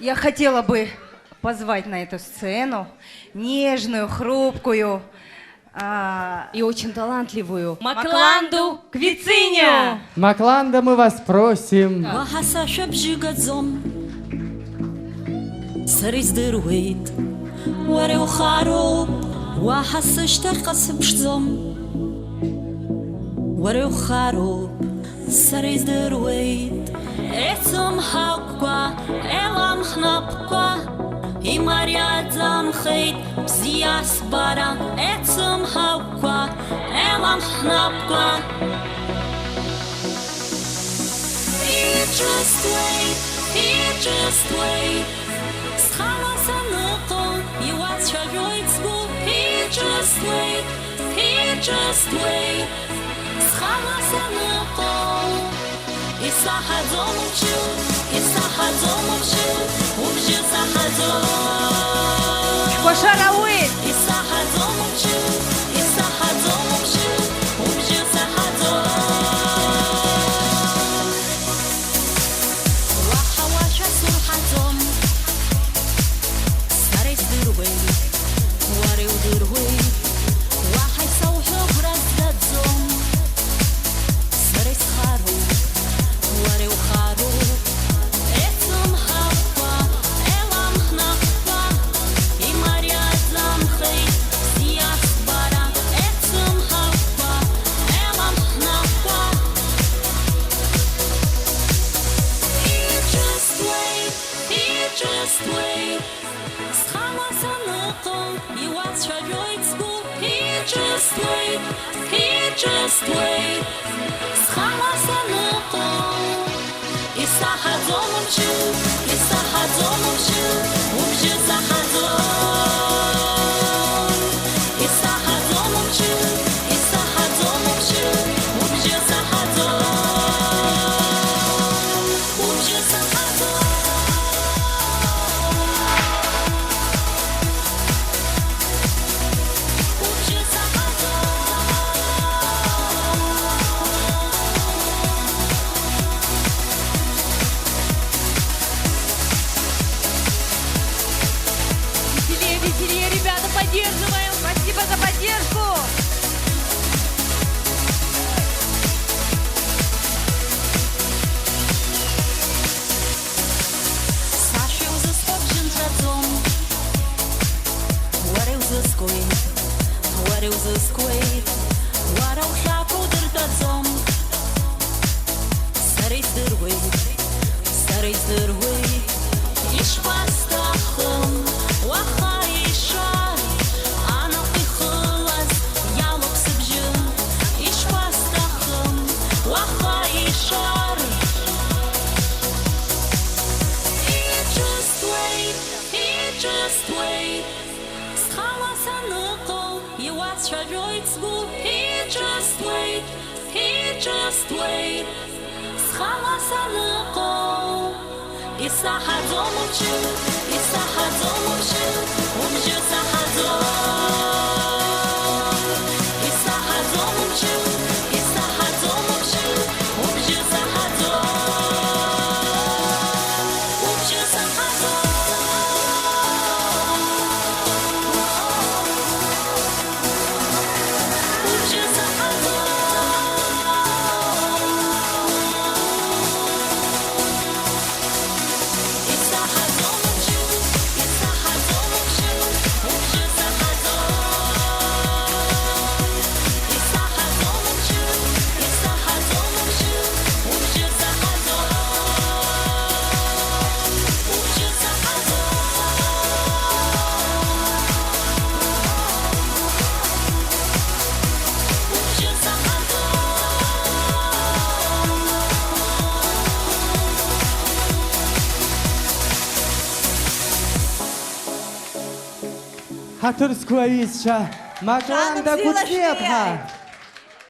Я хотела бы позвать на эту сцену нежную, хрупкую и очень талантливую Макланду Квициня. Макланда, мы вас просим. И Мария замхейт, бзияс бара, эцем хавква, элам хнапква. Just wait, схалас аныкол, юас шагойцгу. Just wait, схалас аныкол. Исахадом учил, убжи сахадом. Пошаровый! Исахадом учил, убжи сахадом. Вахаваша сурхадом. Старый дырвей, варил дырвей. Вахай саухё браздадзом. Старый схару. Варил хару, эцем хапа, элам хнапа, и Мария замхей, сияс бара, эцем хапа, элам хнапа. Just wait, схалас аныкол, юас шагойцгу. Just wait, схалас аныкол. Исахадом учил, убжи сахадом. Исахадом учил, убжи сахадом. Убжи сахадом. Убжи Веселее, ребята, поддерживаем. Спасибо за поддержку! Сашил за скопчен традом. Варил за сквейт. Варил хапу дырдадзом. Старый здырвей. Иш пастахом. Ваха ишар. Анах и хылас. Ялок сыбжын. Иш пастахом. Ваха ишар. Just wait, схалас аныкол, юас шагойцгу. Just wait, схалас аныкол. Исахадом учил, убжи сахадом. Исахадом учил, убжи сахадом. Убжи сахадом. Хатурская висча. Макланда Жанна Куцепха.